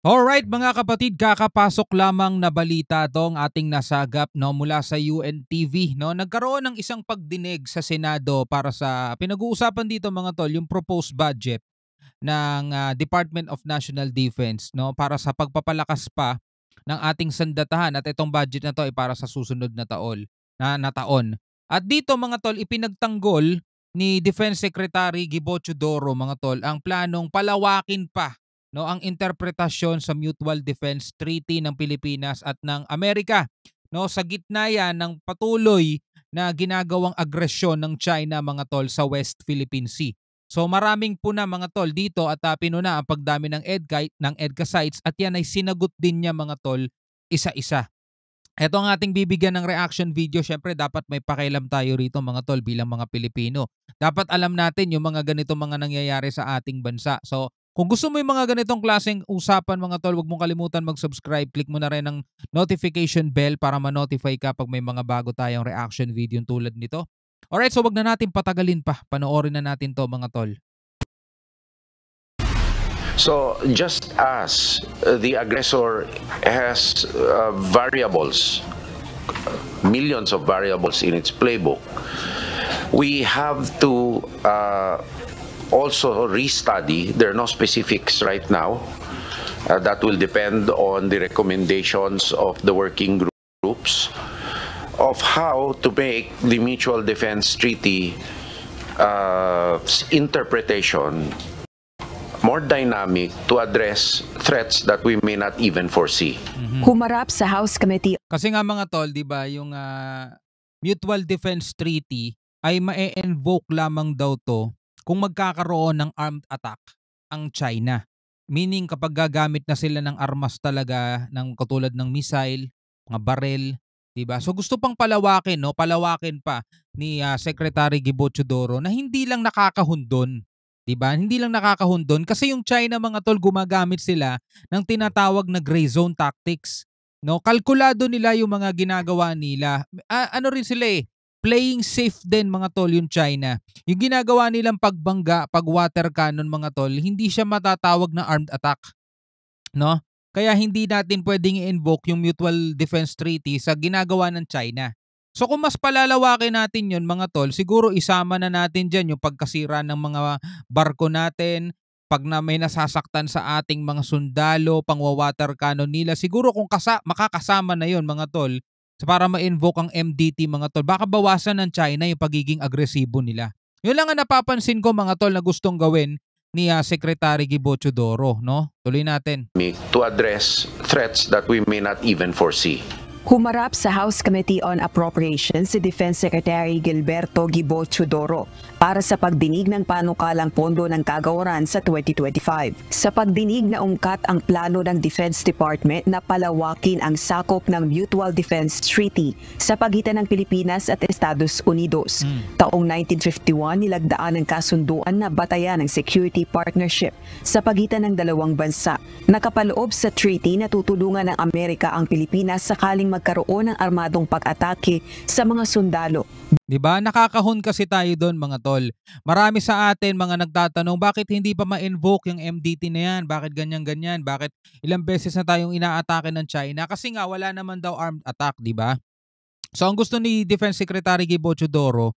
Alright mga kapatid, kakapasok lamang na balita tong ating nasagap no, mula sa UNTV. No? Nagkaroon ng isang pagdinig sa Senado para sa pinag-uusapan dito mga tol, yung proposed budget ng Department of National Defense no, para sa pagpapalakas pa ng ating sandatahan, at itong budget na to ay para sa susunod na taon. At dito mga tol, ipinagtanggol ni Defense Secretary Gibo Teodoro mga tol ang planong palawakin pa no ang interpretasyon sa Mutual Defense Treaty ng Pilipinas at ng Amerika no sa gitna yan ng patuloy na ginagawang agresyon ng China mga tol sa West Philippine Sea. So maraming puna mga tol dito at pinuna ang pagdami ng EDCA sites, at yan ay sinagot din niya mga tol isa-isa. Ito ang ating bibigyan ng reaction video. Syempre dapat may pakialam tayo rito mga tol bilang mga Pilipino. Dapat alam natin yung mga ganitong mga nangyayari sa ating bansa. So kung gusto mo yung mga ganitong klaseng usapan mga tol, huwag mong kalimutan mag-subscribe. Click mo na rin ang notification bell para ma-notify ka pag may mga bago tayong reaction video tulad nito. Alright, so wag na natin patagalin pa. Panoorin na natin to mga tol. So just as the aggressor has variables, millions of variables in its playbook, we have to also restudy. There are no specifics right now. That will depend on the recommendations of the working groups of how to make the Mutual Defense Treaty interpretation more dynamic to address threats that we may not even foresee. Humarap sa House Committee. Kasi nga mga tol, 'di ba, yung Mutual Defense Treaty ay ma-invoke lamang daw to kung magkakaroon ng armed attack ang China. Meaning kapag gagamit na sila ng armas talaga ng katulad ng missile, mga barel, 'di ba? So gusto pang palawakin, no? Palawakin pa ni Secretary Gibo Teodoro na hindi lang nakakahundon. 'Di ba? Hindi lang nakakahundon kasi yung China mga tol, gumagamit sila ng tinatawag na gray zone tactics. No, kalkulado nila yung mga ginagawa nila. Ano rin sila playing safe din mga tol yung China. Yung ginagawa nilang pagbangga, pag water cannon mga tol, hindi siya matatawag na armed attack, no? Kaya hindi natin pwedeng i-invoke yung Mutual Defense Treaty sa ginagawa ng China. So kung mas palalawakin natin yun mga tol, siguro isama na natin dyan yung pagkasira ng mga barko natin, pag na may nasasaktan sa ating mga sundalo, pangwa-water cannon nila, siguro kung makakasama na yon mga tol, para ma-invoke ang MDT mga tol, baka bawasan ng China yung pagiging agresibo nila. Yun lang ang napapansin ko mga tol na gustong gawin ni Secretary Gibo Teodoro, no? Tuloy natin. To address threats that we may not even foresee. Humarap sa House Committee on Appropriations si Defense Secretary Gilberto Gibo Teodoro para sa pagdinig ng panukalang pondo ng kagawaran sa 2025. Sa pagdinig na ungkat ang plano ng Defense Department na palawakin ang sakop ng Mutual Defense Treaty sa pagitan ng Pilipinas at Estados Unidos. Taong 1951 nilagdaan ang kasunduan na batayan ng security partnership sa pagitan ng dalawang bansa. Nakapaloob sa treaty na tutulungan ng Amerika ang Pilipinas sakaling magkaroon ng armadong pag-atake sa mga sundalo. 'Di ba? Nakakahon kasi tayo doon mga tol. Marami sa atin mga nagtatanong bakit hindi pa ma-invoke yung MDT na yan? Bakit ganyan-ganyan? Bakit ilang beses na tayong inaatake ng China? Kasi nga wala naman daw armed attack, 'di ba? So ang gusto ni Defense Secretary Gibo Teodoro,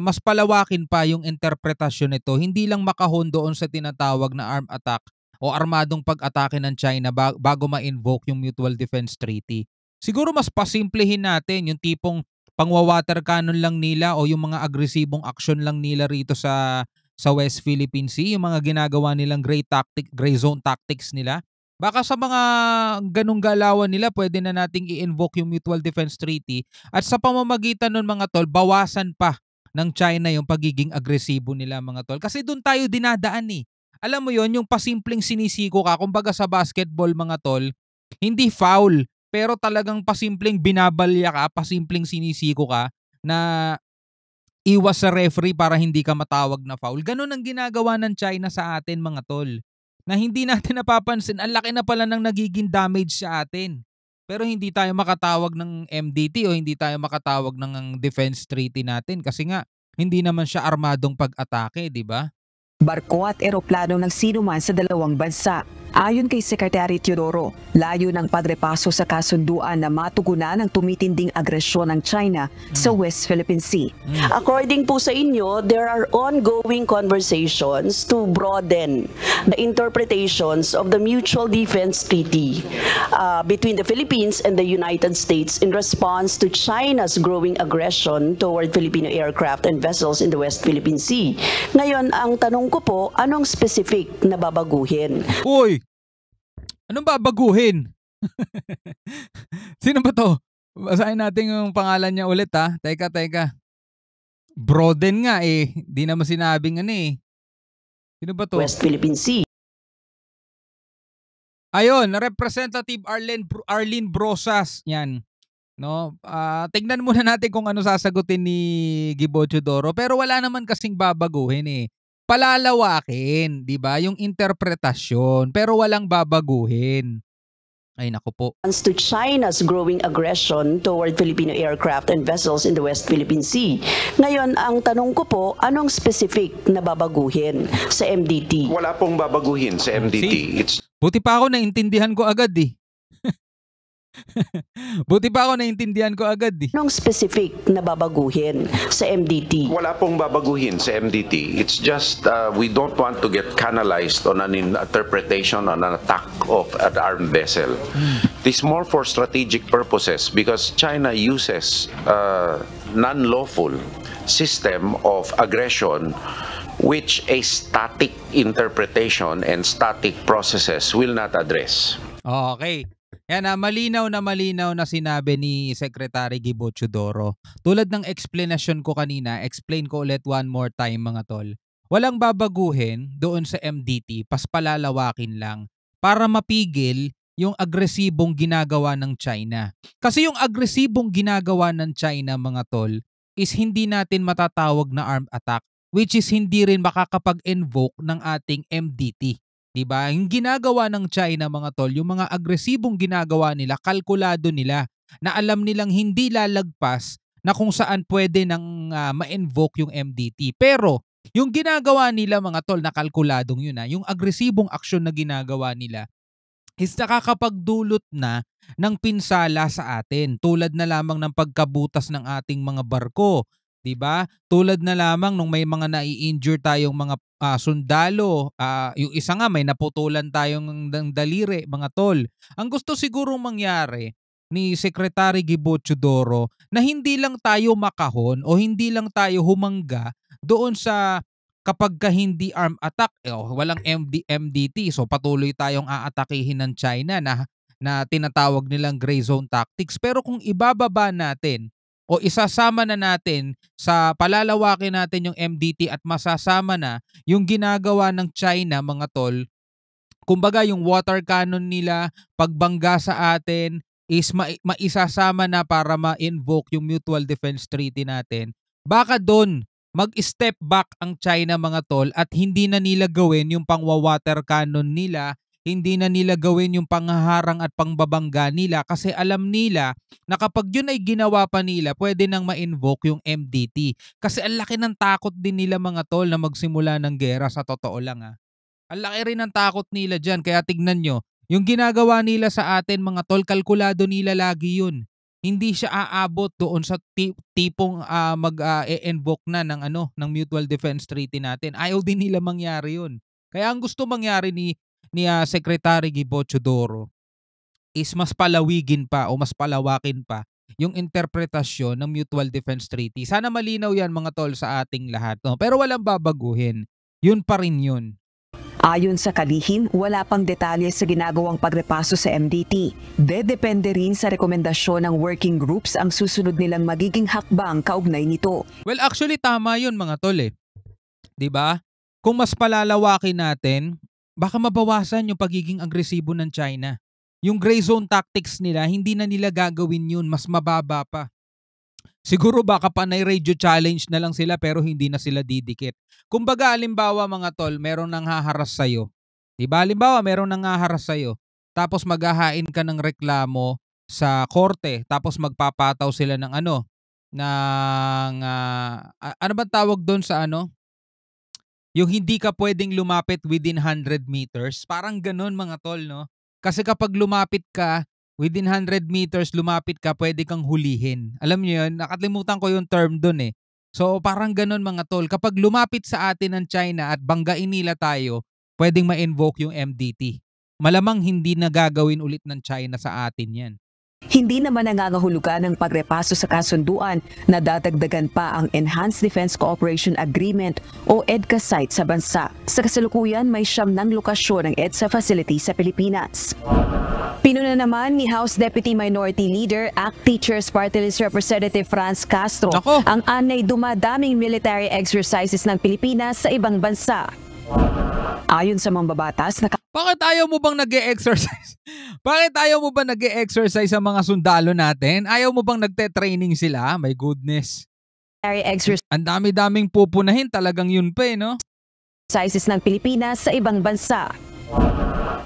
mas palawakin pa yung interpretasyon nito. Hindi lang makahon doon sa tinatawag na armed attack o armadong pag-atake ng China bago ma-invoke yung Mutual Defense Treaty. Siguro mas pasimplehin natin yung tipong pangwa-water cannon lang nila o yung mga agresibong aksyon lang nila rito sa West Philippine Sea, yung mga ginagawa nilang gray zone tactics nila. Baka sa mga ganung galawan nila, pwede na nating i-invoke yung Mutual Defense Treaty at sa pamamagitan nun mga tol, bawasan pa ng China yung pagiging agresibo nila mga tol. Kasi doon tayo dinadaan eh. Alam mo yon, yung pasimpleng sinisiko ka, kumbaga sa basketball mga tol, hindi foul, pero talagang pasimpleng binabalya ka, pasimpleng sinisiko ka na iwas sa referee para hindi ka matawag na foul. Ganun ang ginagawa ng China sa atin mga tol. Na hindi natin napapansin, ang laki na pala ng nagiging damage sa atin. Pero hindi tayo makatawag ng MDT o hindi tayo makatawag ng defense treaty natin kasi nga hindi naman siya armadong pag-atake, di ba? Barko at eroplano ng sinuman sa dalawang bansa. Ayon kay Secretary Teodoro, layo ng pagrepaso sa kasunduan na matugunan ang tumitinding agresyon ng China sa West Philippine Sea. According po sa inyo, there are ongoing conversations to broaden the interpretations of the Mutual Defense Treaty between the Philippines and the United States in response to China's growing aggression toward Filipino aircraft and vessels in the West Philippine Sea. Ngayon, ang tanong ko po, anong specific na babaguhin? Uy! Anong babaguhin? Sino ba to? Basahin natin yung pangalan niya ulit ha. Teka. Broaden nga eh. Di naman sinabing ano eh. Sino ba to? West Philippine Sea. Ayun, Representative Arlene Brosas. Yan. No, tingnan muna natin kung ano sasagutin ni Gibo Teodoro. Pero wala naman kasing babaguhin eh. Palalawakin, 'di ba? Yung interpretasyon, pero walang babaguhin. Ay nako po. To China's growing aggression toward Filipino aircraft and vessels in the West Philippine Sea. Ngayon, ang tanong ko po, anong specific na babaguhin sa MDT? Wala pong babaguhin sa MDT. It's Buti pa ako naintindihan ko agad eh. Buti pa ako naintindihan ko agad eh. Anong specific na babaguhin sa MDT? Wala pong babaguhin sa MDT. It's just we don't want to get canalized on an interpretation on an attack of an armed vessel. It's more for strategic purposes because China uses non-lawful system of aggression which a static interpretation and static processes will not address. Okay. Yan malinaw na sinabi ni Secretary Gibo Teodoro. Tulad ng explanation ko kanina, explain ko ulit one more time mga tol. Walang babaguhin doon sa MDT, paspalalawakin lang para mapigil yung agresibong ginagawa ng China. Kasi yung agresibong ginagawa ng China mga tol is hindi natin matatawag na armed attack, which is hindi rin makakapag-invoke ng ating MDT. Diba? Yung ginagawa ng China mga tol, yung mga agresibong ginagawa nila, kalkulado nila, na alam nilang hindi lalagpas na kung saan pwede nang ma-invoke yung MDT. Pero yung ginagawa nila mga tol na kalkuladong yun, yung agresibong aksyon na ginagawa nila is nakakapagdulot na ng pinsala sa atin. Tulad na lamang ng pagkabutas ng ating mga barko. Diba? Tulad na lamang nung may mga nai-injure tayong mga sundalo, yung isa nga may naputulan tayong ng daliri, mga tol. Ang gusto sigurong mangyari ni Secretary Gibo Teodoro na hindi lang tayo makahon o hindi lang tayo humangga doon sa kapag hindi armed attack, walang MDT, so patuloy tayong aatakihin ng China na tinatawag nilang gray zone tactics. Pero kung ibababa natin o isasama na natin sa palalawakin natin yung MDT at masasama na yung ginagawa ng China mga tol, kumbaga yung water cannon nila, pagbangga sa atin is maisasama na para ma-invoke yung Mutual Defense Treaty natin. Baka doon mag-step back ang China mga tol at hindi na nila gawin yung pangwa-water cannon nila, hindi na nila gawin yung panghaharang at pangbabangga nila kasi alam nila na kapag yun ay ginawa pa nila, pwede nang ma-invoke yung MDT. Kasi ang laki ng takot din nila mga tol na magsimula ng gera, sa totoo lang ha. Ang laki rin ng takot nila dyan, kaya tignan nyo, yung ginagawa nila sa atin mga tol, kalkulado nila lagi yun. Hindi siya aabot doon sa tipong mag-invoke na ng Mutual Defense Treaty natin. Ayaw din nila mangyari yun. Kaya ang gusto mangyari ni Secretary Gibo Teodoro is mas palawigin pa o mas palawakin pa yung interpretasyon ng Mutual Defense Treaty. Sana malinaw yan mga tol sa ating lahat. No? Pero walang babaguhin. Yun pa rin yun. Ayon sa kalihim, wala pang detalye sa ginagawang pagrepaso sa MDT. Depende rin sa rekomendasyon ng working groups ang susunod nilang magiging hakbang kaugnay nito. Well, actually tama yun mga tol eh. 'Di ba? Kung mas palalawakin natin, baka mabawasan yung pagiging agresibo ng China. Yung gray zone tactics nila, hindi na nila gagawin yun, mas mababa pa. Siguro baka panay radio challenge na lang sila pero hindi na sila didikit. Kumbaga, halimbawa mga tol, merong nanghaharas sa'yo. Diba? Halimbawa, merong nanghaharas sa'yo. Tapos maghahain ka ng reklamo sa korte. Tapos magpapataw sila ng ano ba tawag doon sa ano? Yung hindi ka pwedeng lumapit within 100 meters, parang gano'n mga tol, no? Kasi kapag lumapit ka, within 100 meters, lumapit ka, pwede kang hulihin. Alam niyo yun? Nakalimutan ko yung term dun eh. So parang gano'n mga tol, kapag lumapit sa atin ng China at banggain nila tayo, pwedeng ma-invoke yung MDT. Malamang hindi na gagawin ulit ng China sa atin yan. Hindi naman nangangahulugan ng pagrepaso sa kasunduan na dadagdagan pa ang Enhanced Defense Cooperation Agreement o EDCA site sa bansa. Sa kasalukuyan, may 9 lokasyon ng EDSA facility sa Pilipinas. Pinuna naman ni House Deputy Minority Leader, ACT Teachers Party List Representative Franz Castro Nako. ang anay dumadaming military exercises ng Pilipinas sa ibang bansa. Ayon sa mambabatas, Bakit ayaw mo bang nag-e-exercise? Bakit ayaw mo ba nag-e-exercise sa mga sundalo natin? Ayaw mo bang nagte-training sila? My goodness. military exercises Ang dami-daming pupunahin, talagang yun pa eh, no? ng Pilipinas sa ibang bansa.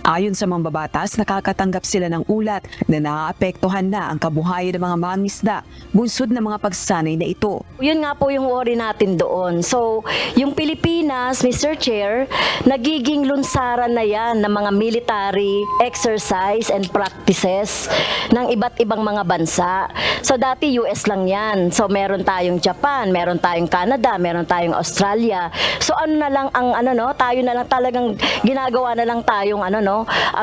Ayon sa mambabatas, nakakatanggap sila ng ulat na naaapektuhan na ang kabuhayan ng mga mangingisda, bunsod ng mga pagsanay na ito. Yun nga po yung worry natin doon. So, yung Pilipinas, Mr. Chair, nagiging lunsaran na yan ng mga military exercise and practices ng iba't ibang mga bansa. So, dati US lang yan. So, meron tayong Japan, meron tayong Canada, meron tayong Australia. So, ano na lang ang tayo na lang talagang ginagawa na lang tayong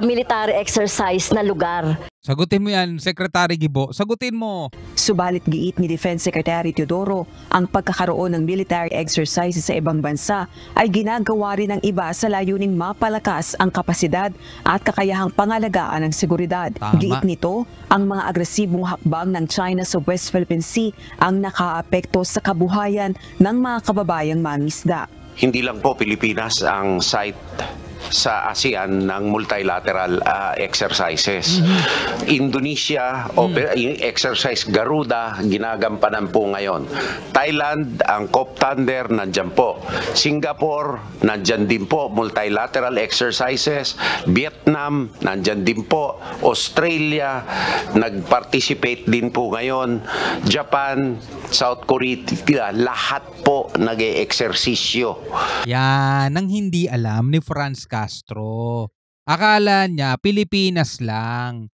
military exercise na lugar. Sagutin mo yan, Secretary Gibo. Sagutin mo. Subalit giit ni Defense Secretary Teodoro, ang pagkakaroon ng military exercises sa ibang bansa ay ginagawa rin ng iba sa layuning mapalakas ang kapasidad at kakayahang pangalagaan ng seguridad. Tama. Giit nito, ang mga agresibong hakbang ng China sa West Philippine Sea ang nakaapekto sa kabuhayan ng mga kababayang mangingisda. Hindi lang po Pilipinas ang site sa ASEAN ng multilateral exercises. Indonesia, exercise Garuda, ginagampanan po ngayon. Thailand, ang COP Thunder, nandyan po. Singapore, nandyan din po, multilateral exercises. Vietnam, nandyan din po. Australia, nag-participate din po ngayon. Japan, South Korea, lahat po nag-e-eksersisyo. Yan, ang hindi alam ni Franz Castro. Akala niya Pilipinas lang.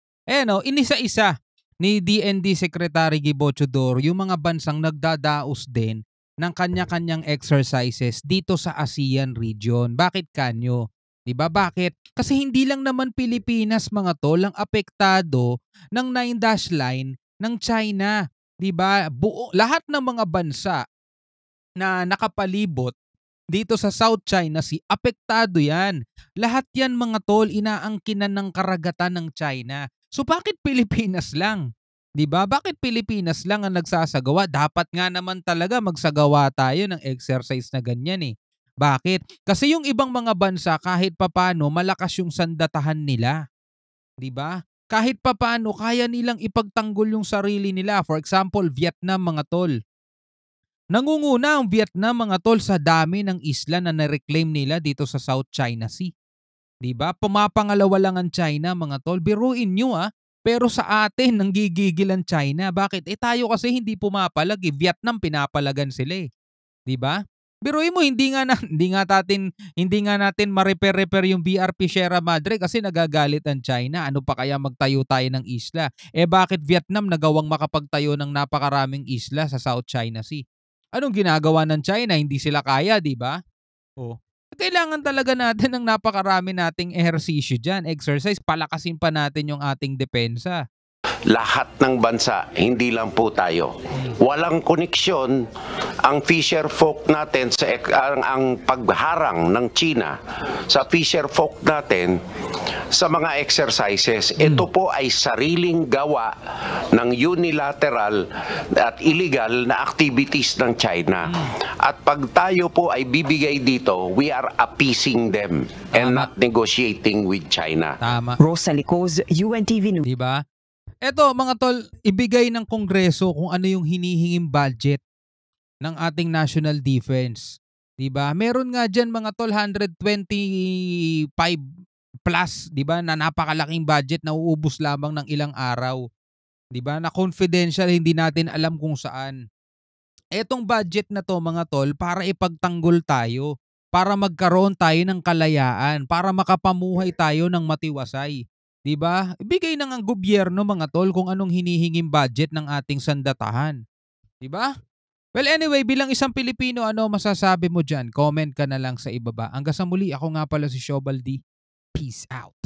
Inisa-isa ni DND Secretary Gibo Chodoro yung mga bansang nagdadaos din ng kanya-kanyang exercises dito sa ASEAN region. Bakit kanyo? 'Di ba? Bakit? Kasi hindi lang naman Pilipinas mga tol ang apektado ng 9-dash line ng China. 'Di ba? Lahat ng mga bansa na nakapalibot dito sa South China Sea, apektado yan. Lahat yan mga tol, inaangkinan ng karagatan ng China. So bakit Pilipinas lang? 'Di ba? Bakit Pilipinas lang ang nagsasagawa? Dapat nga naman talaga magsagawa tayo ng exercise na ganyan eh. Bakit? Kasi yung ibang mga bansa kahit papano malakas yung sandatahan nila. 'Di ba? Kahit papano kaya nilang ipagtanggol yung sarili nila. For example, Vietnam mga tol. Nangunguna ang Vietnam mga tol sa dami ng isla na na-reclaim nila dito sa South China Sea. 'Di ba? Pumapangalawa lang ang China mga tol. Biruin nyo pero sa atin nanggigigil ang China. Bakit? Tayo kasi hindi pumapalag eh. Vietnam pinapalagan sila eh. 'Di ba? Biruin mo hindi nga natin ma-repair yung BRP Sierra Madre kasi nagagalit ang China. Ano pa kaya magtayo tayo ng isla? Bakit Vietnam nagawang makapagtayo ng napakaraming isla sa South China Sea? Anong ginagawa ng China? Hindi sila kaya, 'di ba? Kailangan talaga natin ng napakarami nating ehersisyo diyan, exercise, palakasin pa natin yung ating depensa. Lahat ng bansa, hindi lang po tayo. Walang koneksyon ang fisher folk natin sa ang pagharang ng China sa fisher folk natin sa mga exercises. Ito po ay sariling gawa ng unilateral at illegal na activities ng China. At pag tayo po ay bibigay dito, we are appeasing them and not negotiating with China. Tama. Rosa Licoz, UNTV News. 'Di ba? Eto mga tol, ibigay ng Kongreso kung ano yung hinihinging budget ng ating national defense. 'Di ba? Meron nga diyan mga tol 125 plus, 'di ba, na napakalaking budget na uubos lamang ng ilang araw. 'Di ba? Na confidential, hindi natin alam kung saan. Etong budget na to mga tol para ipagtanggol tayo. para magkaroon tayo ng kalayaan, para makapamuhay tayo ng matiwasay. 'Di ba? Ibigay na ng gobyerno mga tol kung anong hinihinging budget ng ating sandatahan. 'Di ba? Well, anyway, bilang isang Pilipino, ano masasabi mo diyan? Comment ka na lang sa ibaba. Hanggang sa muli, ako nga pala si Shobaldi. Peace out.